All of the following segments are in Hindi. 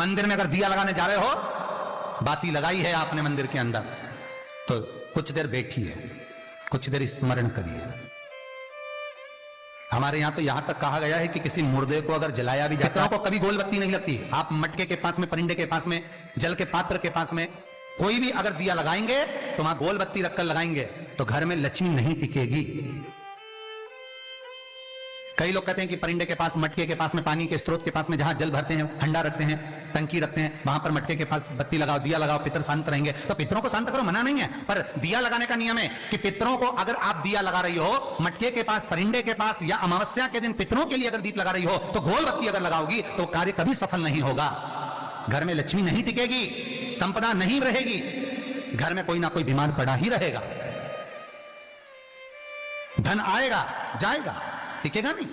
मंदिर में अगर दिया लगाने जा रहे हो, बाती लगाई है आपने मंदिर के अंदर, तो कुछ देर बैठिए, कुछ देर स्मरण करिए। हमारे यहां तो यहां तक कहा गया है कि किसी मुर्दे को अगर जलाया भी जाता है तो कभी गोल बत्ती नहीं लगती। आप मटके के पास में, परिंदे के पास में, जल के पात्र के पास में कोई भी अगर दिया लगाएंगे तो वहां गोल बत्ती रखकर लगाएंगे तो घर में लक्ष्मी नहीं टिकेगी। कई लोग कहते हैं कि परिंदे के पास, मटके के पास में, पानी के स्रोत के पास में जहां जल भरते हैं, हंडा रखते हैं, टंकी रखते हैं, वहां पर मटके के पास बत्ती लगाओ, दिया लगाओ, पितर शांत रहेंगे। तो पितरों को शांत करो, मना नहीं है, पर दिया लगाने का नियम है कि पितरों को अगर आप दिया लगा रही हो मटके के पास, परिंदे के पास, या अमावस्या के दिन पितरों के लिए अगर दीप लगा रही हो तो गोल बत्ती अगर लगाओगी तो कार्य कभी सफल नहीं होगा। घर में लक्ष्मी नहीं टिकेगी, संपदा नहीं रहेगी, घर में कोई ना कोई बीमार पड़ा ही रहेगा। धन आएगा जाएगा, टिकेगा नहीं।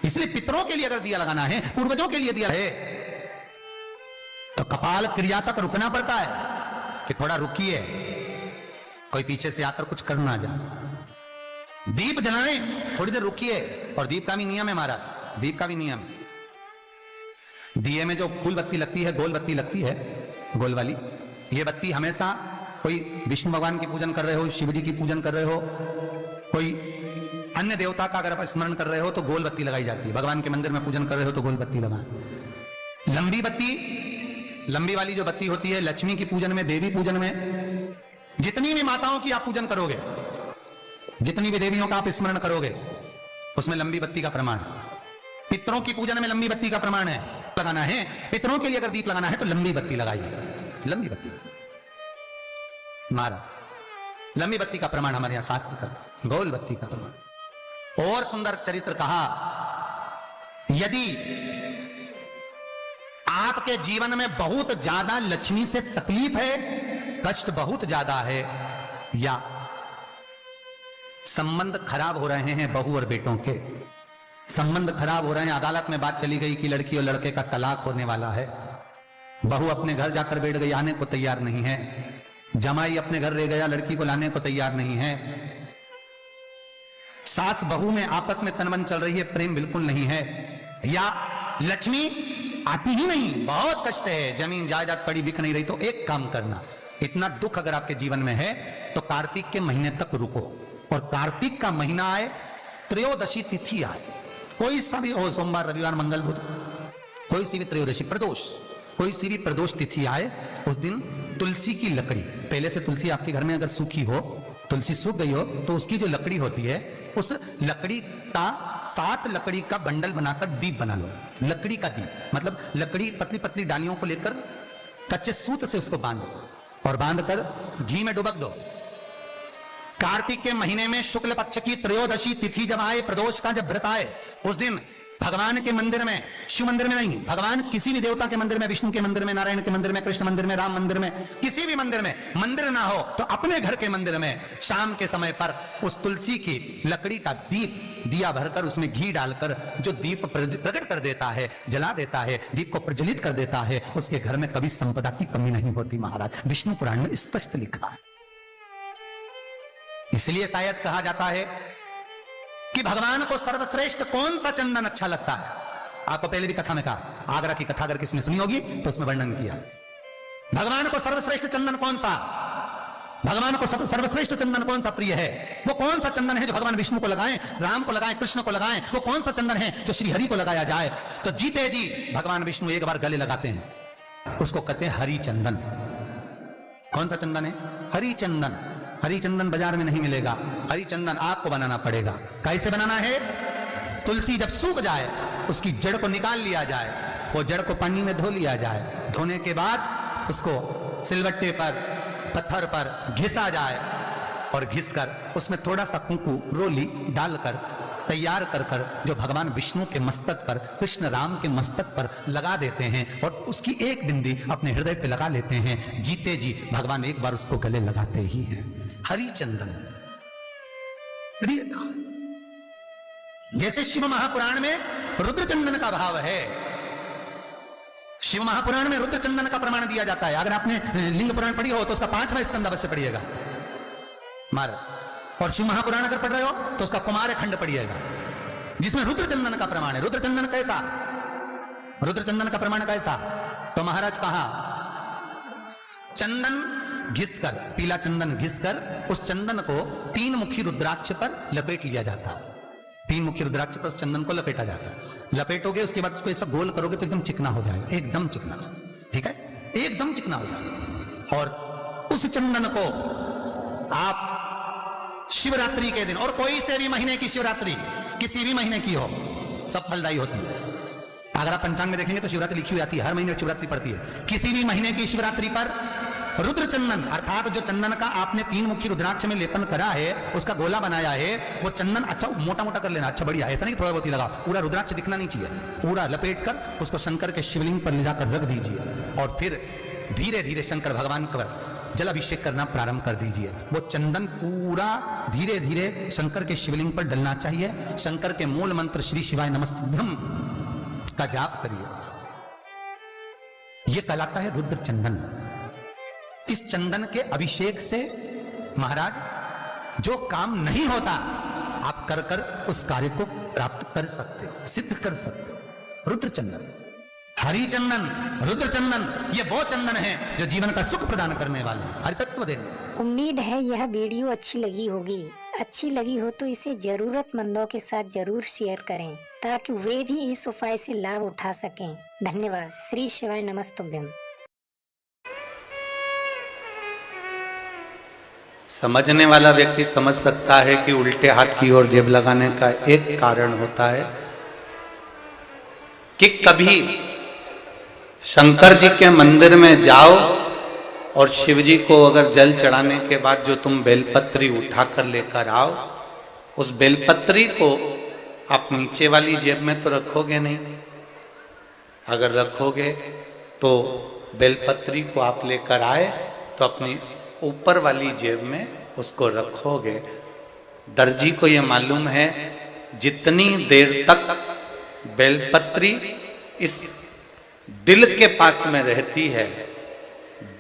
इसलिए पितरों के लिए अगर दिया लगाना है, पूर्वजों के लिए दिया है, तो कपाल क्रिया तक रुकना पड़ता है कि थोड़ा रुकिए, कोई पीछे से आकर कुछ कर ना जाए। दीप जलाएं, थोड़ी देर रुकिए। और दीप का भी नियम है महाराज, दीप का भी नियम है। दिए में जो फूल बत्ती लगती है, गोल बत्ती लगती है, गोल वाली, ये बत्ती हमेशा कोई विष्णु भगवान की पूजन कर रहे हो, शिव जी की पूजन कर रहे हो, कोई अन्य देवता का अगर आप स्मरण कर रहे हो तो गोल बत्ती लगाई जाती है। भगवान के मंदिर में पूजन कर रहे हो तो गोल बत्ती लगाएं। लंबी बत्ती, लंबी वाली जो बत्ती होती है, लक्ष्मी की पूजन में, देवी पूजन में, जितनी भी माताओं की आप पूजन करोगे, जितनी भी देवियों का आप स्मरण करोगे, उसमें लंबी बत्ती का प्रमाण है। पितरों की पूजन में लंबी बत्ती का प्रमाण है। लगाना है पितरों के लिए अगर दीप लगाना है तो लंबी बत्ती लगाइए, लंबी बत्ती। महाराज लंबी बत्ती का प्रमाण हमारे यहां शास्त्र का, गोल बत्ती का प्रमाण। और सुंदर चरित्र कहा, यदि आपके जीवन में बहुत ज्यादा लक्ष्मी से तकलीफ है, कष्ट बहुत ज्यादा है, या संबंध खराब हो रहे हैं, बहू और बेटों के संबंध खराब हो रहे हैं, अदालत में बात चली गई कि लड़की और लड़के का तलाक होने वाला है, बहू अपने घर जाकर बैठ गई, आने को तैयार नहीं है, जमाई अपने घर रह गया, लड़की को लाने को तैयार नहीं है, सास बहू में आपस में तनमन चल रही है, प्रेम बिल्कुल नहीं है, या लक्ष्मी आती ही नहीं, बहुत कष्ट है, जमीन जायदाद पड़ी बिक नहीं रही, तो एक काम करना, इतना दुख अगर आपके जीवन में है तो कार्तिक के महीने तक रुको, और कार्तिक का महीना आए, त्रयोदशी तिथि आए, कोई सा भी हो, सोमवार, रविवार, मंगल, बुध, कोई सी भी त्रयोदशी, प्रदोष, कोई सी भी प्रदोष तिथि आए, उस दिन तुलसी की लकड़ी, पहले से तुलसी आपके घर में अगर सूखी हो, तुलसी सूख गई हो, तो उसकी जो लकड़ी होती है, उस लकड़ी का 7 लकड़ी का बंडल बनाकर दीप बना लो। लकड़ी का दीप मतलब लकड़ी, पतली पतली डालियों को लेकर कच्चे सूत से उसको बांध दो, और बांधकर घी में डुबक दो। कार्तिक के महीने में शुक्ल पक्ष की त्रयोदशी तिथि जब आए, प्रदोष का जब व्रत आए, उस दिन भगवान के मंदिर में, शिव मंदिर में नहीं, भगवान किसी भी देवता के मंदिर में, विष्णु के मंदिर में, नारायण के मंदिर में, कृष्ण मंदिर में, राम मंदिर में, किसी भी मंदिर में, मंदिर ना हो तो अपने घर के मंदिर में शाम के समय पर उस तुलसी की लकड़ी का दीप, दिया भरकर उसमें घी डालकर जो दीप प्रकट कर देता है, जला देता है, दीप को प्रज्वलित कर देता है, उसके घर में कभी संपदा की कमी नहीं होती। महाराज विष्णु पुराण में स्पष्ट लिखा है। इसलिए शायद कहा जाता है कि भगवान को सर्वश्रेष्ठ कौन सा चंदन अच्छा लगता है। आपको पहले भी कथा में कहा, आगरा की कथा अगर किसी ने सुनी होगी तो उसमें वर्णन किया, भगवान को सर्वश्रेष्ठ चंदन कौन सा, भगवान को सर्वश्रेष्ठ चंदन कौन सा प्रिय है, वो कौन सा चंदन है जो भगवान विष्णु को लगाएं, राम को लगाएं, कृष्ण को लगाएं, वो कौन सा चंदन है जो श्री हरि को लगाया जाए। तो जीते जी भगवान विष्णु एक बार गले लगाते हैं, उसको कहते हैं हरि चंदन। कौन सा चंदन है? हरि चंदन। हरि चंदन बाजार में नहीं मिलेगा, हरि चंदन आपको बनाना पड़ेगा। कैसे बनाना है? तुलसी जब सूख जाए उसकी जड़ को निकाल लिया जाए, वो जड़ को पानी में धो लिया जाए, धोने के बाद उसको सिलवट्टे पर, पत्थर पर घिसा जाए, और घिसकर उसमें थोड़ा सा कुंकू, रोली डालकर तैयार कर कर जो भगवान विष्णु के मस्तक पर, कृष्ण राम के मस्तक पर लगा देते हैं, और उसकी एक बिंदी अपने हृदय पे लगा लेते हैं। जीते जी भगवान एक बार उसको गले लगाते ही हैं। हरि चंदन प्रियता। जैसे शिव महापुराण में रुद्र चंदन का भाव है, शिव महापुराण में रुद्र चंदन का प्रमाण दिया जाता है। अगर आपने लिंग पुराण पढ़ी हो तो उसका 5वां स्कंद अवश्य पढ़िएगा महाराज, और शिव महापुराण अगर पढ़ रहे हो तो उसका कुमार खंड पढ़िएगा, जिसमें रुद्र चंदन का प्रमाण है। रुद्र चंदन कैसा? रुद्र चंदन का प्रमाण कैसा? तो महाराज कहा चंदन घिसकर, पीला चंदन घिसकर उस चंदन को 3 मुखी रुद्राक्ष पर लपेट लिया जाता। 3 मुखी रुद्राक्ष पर उस चंदन को लपेटा जाता। लपेटोगे उसके बाद उसको ऐसा गोल करोगे तो एकदम चिकना हो जाएगा, एकदम चिकना, ठीक है, एकदम चिकना हो जाएगा। और उस चंदन को आप शिवरात्रि के दिन, और कोई से भी महीने की शिवरात्रि, किसी भी महीने की हो, सब फलदायी होती है। अगर आप पंचांग में देखेंगे तो शिवरात्रि लिखी हुई आती है, हर महीने शिवरात्रि पड़ती है। किसी भी महीने की शिवरात्रि पर रुद्र चंदन, अर्थात जो चंदन का आपने 3 मुखी रुद्राक्ष में लेपन करा है, उसका गोला बनाया है, वो चंदन अच्छा मोटा मोटा कर लेना, अच्छा बढ़िया, ऐसा नहीं थोड़ा बहुत ही लगा, पूरा रुद्राक्ष दिखना नहीं चाहिए, पूरा लपेट कर उसको शंकर के शिवलिंग पर ले जाकर रख दीजिए और फिर धीरे धीरे शंकर भगवान का जल अभिषेक करना प्रारंभ कर दीजिए। वो चंदन पूरा धीरे धीरे शंकर के शिवलिंग पर डलना चाहिए। शंकर के मूल मंत्र श्री शिवाय नमस्तुभ्यं का जाप करिए। यह कहलाता है रुद्र चंदन। इस चंदन के अभिषेक से महाराज जो काम नहीं होता आप कर कर उस कार्य को प्राप्त कर सकते हो, सिद्ध कर सकते हो। रुद्र चंदन, हरि चंदन, रुद्र चंदन, ये वो चंदन है जो जीवन का सुख प्रदान करने वाले हैं, हरि तत्व देने। उम्मीद है यह वीडियो अच्छी लगी होगी। अच्छी लगी हो तो इसे जरूरतमंदों के साथ जरूर शेयर करें ताकि वे भी इस उपाय से लाभ उठा सकें। धन्यवाद। श्री शिवाय नमस्तुभ्यं। समझने वाला व्यक्ति समझ सकता है कि उल्टे हाथ की ओर जेब लगाने का एक कारण होता है कि कभी शंकर जी के मंदिर में जाओ और शिव जी को अगर जल चढ़ाने के बाद जो तुम बेलपत्री उठाकर लेकर आओ, उस बेलपत्री को आप नीचे वाली जेब में तो रखोगे नहीं। अगर रखोगे तो बेलपत्री को आप लेकर आए तो अपनी ऊपर वाली जेब में उसको रखोगे। दर्जी को यह मालूम है जितनी देर तक बेलपत्री इस दिल के पास में रहती है,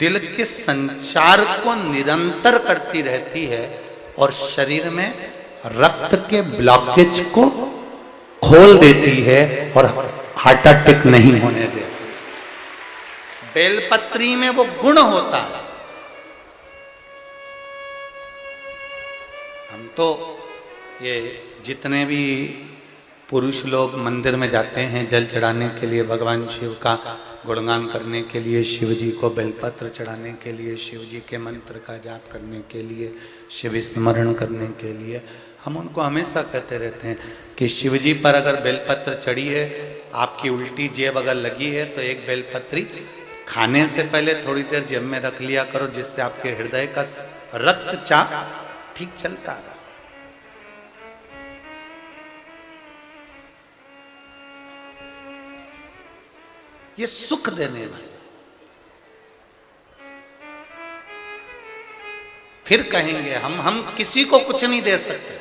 दिल के संचार को निरंतर करती रहती है और शरीर में रक्त के ब्लॉकेज को खोल देती है और हार्ट अटैक नहीं होने देती। बेलपत्री में वो गुण होता है। हम तो ये जितने भी पुरुष लोग मंदिर में जाते हैं जल चढ़ाने के लिए, भगवान शिव का गुणगान करने के लिए, शिव जी को बेलपत्र चढ़ाने के लिए, शिव जी के मंत्र का जाप करने के लिए, शिव स्मरण करने के लिए, हम उनको हमेशा कहते रहते हैं कि शिव जी पर अगर बेलपत्र चढ़ी है, आपकी उल्टी जेब अगर लगी है तो एक बेलपत्री खाने से पहले थोड़ी देर जेब में रख लिया करो, जिससे आपके हृदय का रक्तचाप ठीक चलता है। ये सुख देने वाले। फिर कहेंगे हम किसी को कुछ नहीं दे सकते।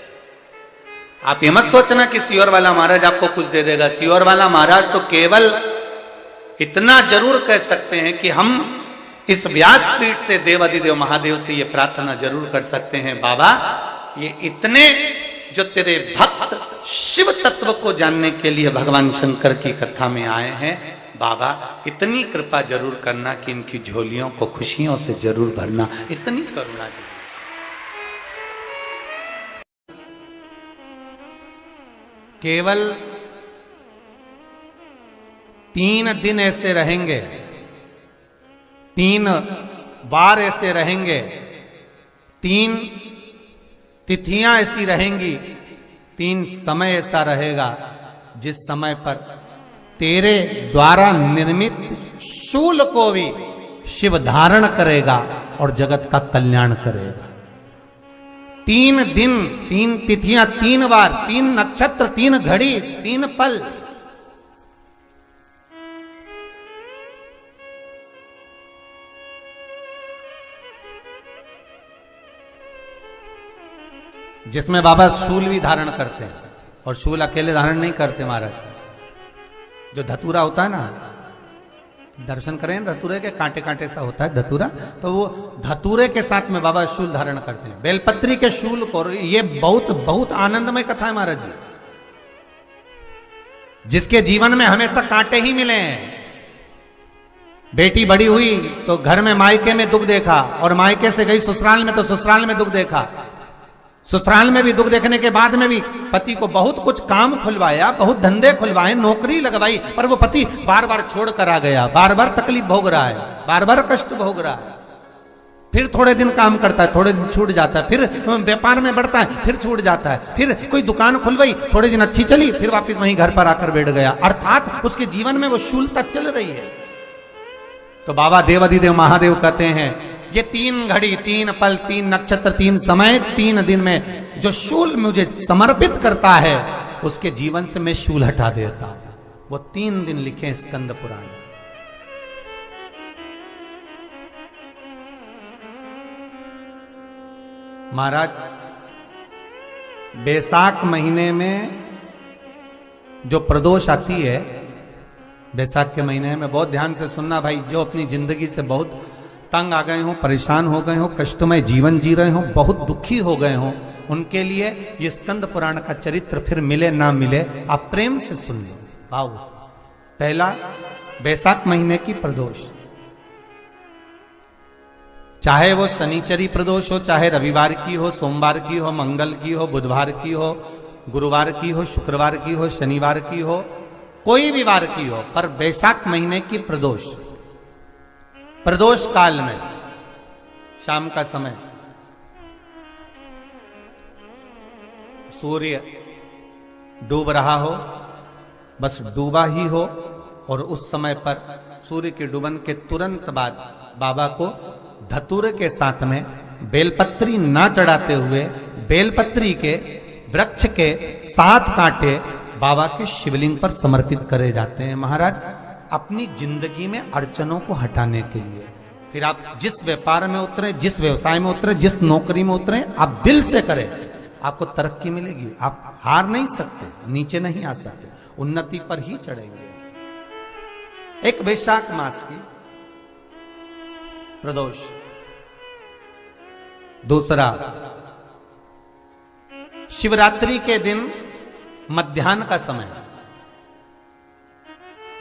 आप ये मत सोचना कि सियोर वाला महाराज आपको कुछ दे देगा। सियोर वाला महाराज तो केवल इतना जरूर कह सकते हैं कि हम इस व्यासपीठ से देवाधिदेव महादेव से ये प्रार्थना जरूर कर सकते हैं, बाबा ये इतने जो तेरे भक्त शिव तत्व को जानने के लिए भगवान शंकर की कथा में आए हैं, बाबा इतनी कृपा जरूर करना कि इनकी झोलियों को खुशियों से जरूर भरना, इतनी करुणा की। केवल 3 दिन ऐसे रहेंगे, 3 बार ऐसे रहेंगे, 3 तिथियां ऐसी रहेंगी, 3 समय ऐसा रहेगा जिस समय पर तेरे द्वारा निर्मित शूल को भी शिव धारण करेगा और जगत का कल्याण करेगा। 3 दिन, 3 तिथियां, 3 बार, 3 नक्षत्र, 3 घड़ी, 3 पल। जिसमें बाबा शूल भी धारण करते हैं, और शूल अकेले धारण नहीं करते महाराज। जो धतूरा होता है ना, दर्शन करें धतूरे के, कांटे कांटे सा होता है धतूरा, तो वो धतूरे के साथ में बाबा शूल धारण करते हैं, बेलपत्री के शूल को। ये बहुत बहुत आनंदमय कथा है महाराज जी। जिसके जीवन में हमेशा कांटे ही मिले हैं, बेटी बड़ी हुई तो घर में मायके में दुख देखा, और मायके से गई ससुराल में तो ससुराल में दुख देखा। ससुराल में भी दुख देखने के बाद में भी पति को बहुत कुछ काम खुलवाया, बहुत धंधे खुलवाए, नौकरी लगवाई, पर वो पति बार बार छोड़ कर आ गया, बार बार तकलीफ भोग रहा है, बार बार कष्ट भोग रहा है। फिर थोड़े दिन काम करता है, थोड़े दिन छूट जाता है, फिर व्यापार में बढ़ता है, फिर छूट जाता है, फिर कोई दुकान खुलवाई, थोड़े दिन अच्छी चली, फिर वापस वहीं घर पर आकर बैठ गया। अर्थात उसके जीवन में वो शूलता चल रही है। तो बाबा देवाधिदेव महादेव कहते हैं ये 3 घड़ी, 3 पल, 3 नक्षत्र, 3 समय, 3 दिन में जो शूल मुझे समर्पित करता है उसके जीवन से मैं शूल हटा देता हूं। वो 3 दिन लिखे स्कंद पुराण। महाराज बैसाख महीने में जो प्रदोष आती है, बैसाख के महीने में बहुत ध्यान से सुनना भाई, जो अपनी जिंदगी से बहुत तंग आ गए हो, परेशान हो गए हो, कष्टमय जीवन जी रहे हो, बहुत दुखी हो गए हो, उनके लिए ये स्कंद पुराण का चरित्र फिर मिले ना मिले आप प्रेम से सुन लो, भाव से। पहला, बैसाख महीने की प्रदोष, चाहे वो शनिचरी प्रदोष हो, चाहे रविवार की हो, सोमवार की हो, मंगल की हो, बुधवार की हो, गुरुवार की हो, शुक्रवार की हो, शनिवार की हो, कोई भी वार की हो, पर बैसाख महीने की प्रदोष, प्रदोष काल में शाम का समय सूर्य डूब रहा हो, बस डूबा ही हो, और उस समय पर सूर्य के डूबन के तुरंत बाद बाबा को धतूरे के साथ में बेलपत्री ना चढ़ाते हुए बेलपत्री के वृक्ष के 7 कांटे बाबा के शिवलिंग पर समर्पित करे जाते हैं महाराज, अपनी जिंदगी में अड़चनों को हटाने के लिए। फिर आप जिस व्यापार में उतरे, जिस व्यवसाय में उतरे, जिस नौकरी में उतरे, आप दिल से करें, आपको तरक्की मिलेगी। आप हार नहीं सकते, नीचे नहीं आ सकते, उन्नति पर ही चढ़ेंगे। एक वैशाख मास की प्रदोष। दूसरा, शिवरात्रि के दिन मध्याह्न का समय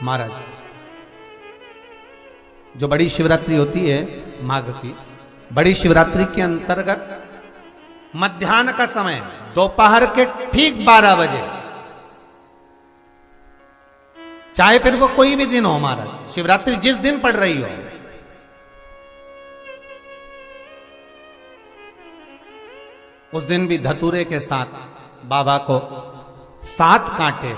महाराज, जो बड़ी शिवरात्रि होती है माघ की, बड़ी शिवरात्रि के अंतर्गत मध्याह्न का समय, दोपहर के ठीक 12 बजे, चाहे फिर वो कोई भी दिन हो महाराज, शिवरात्रि जिस दिन पड़ रही हो, उस दिन भी धतूरे के साथ बाबा को 7 कांटे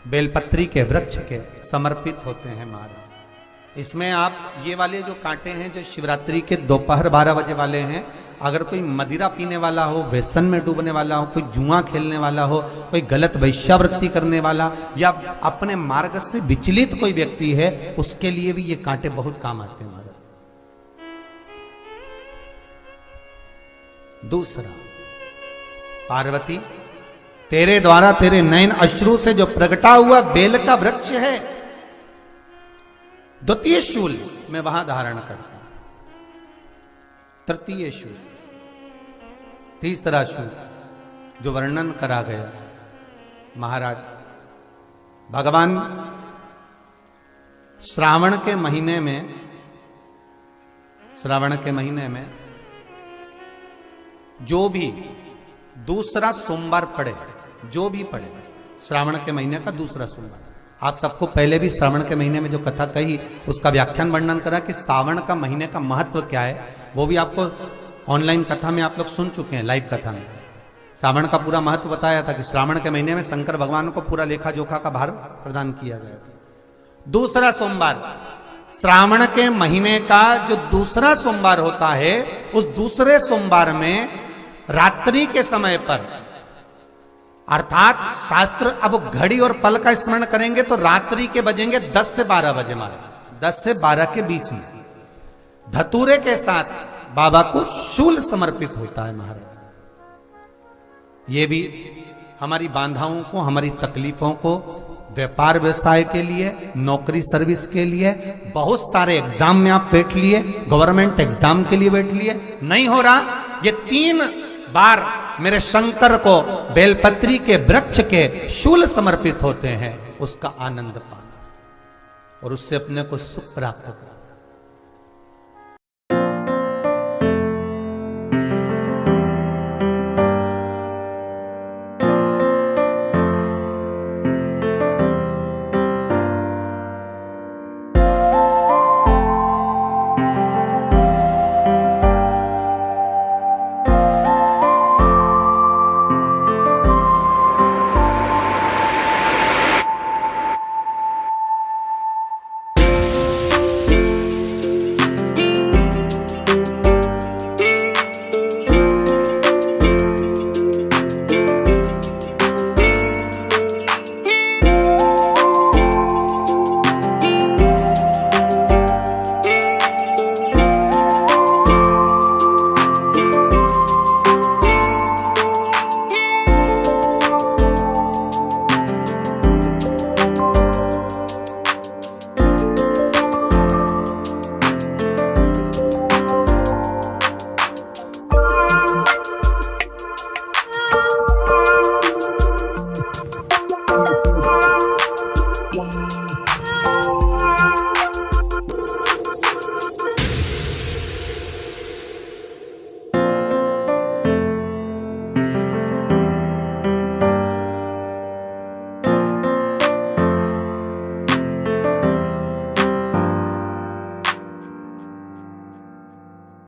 बेलपत्री के वृक्ष के समर्पित होते हैं महाराज। इसमें आप ये वाले जो कांटे हैं, जो शिवरात्रि के दोपहर 12 बजे वाले हैं, अगर कोई मदिरा पीने वाला हो, व्यसन में डूबने वाला हो, कोई जुआ खेलने वाला हो, कोई गलत वैश्यावृत्ति करने वाला, या अपने मार्ग से विचलित कोई व्यक्ति है, उसके लिए भी ये कांटे बहुत काम आते हैं महाराज। दूसरा, पार्वती तेरे द्वारा तेरे नयन अश्रु से जो प्रगटा हुआ बेल का वृक्ष है, द्वितीय शूल मैं वहां धारण करता हूं, तृतीय शूल, तीसरा शूल जो वर्णन करा गया महाराज, भगवान श्रावण के महीने में जो भी दूसरा सोमवार पड़े, जो भी पड़े, श्रावण के महीने का दूसरा सोमवार, आप सबको पहले भी श्रावण के महीने में जो कथा कही उसका व्याख्यान वर्णन करा कि श्रावण का महीने का महत्व क्या है, वो भी आपको ऑनलाइन कथा में आप लोग सुन चुके हैं, लाइव कथा में श्रावण का पूरा महत्व बताया था कि श्रावण के महीने में शंकर भगवान को पूरा लेखा जोखा का भार प्रदान किया गया था। दूसरा सोमवार, श्रावण के महीने का जो दूसरा सोमवार होता है, उस दूसरे सोमवार में रात्रि के समय पर, अर्थात शास्त्र अब घड़ी और पल का स्मरण करेंगे तो रात्रि के बजेंगे 10 से 12 बजे मारे, 10 से 12 के बीच में धतूरे के साथ बाबा को शूल समर्पित होता है महाराज। ये भी हमारी बाधाओं को, हमारी तकलीफों को, व्यापार व्यवसाय के लिए, नौकरी सर्विस के लिए, बहुत सारे एग्जाम में आप बैठ लिए, गवर्नमेंट एग्जाम के लिए बैठ लिए, नहीं हो रहा, ये 3 बार मेरे शंकर को बेलपत्री के वृक्ष के शूल समर्पित होते हैं, उसका आनंद पाना। और उससे अपने को सुख प्राप्त करो।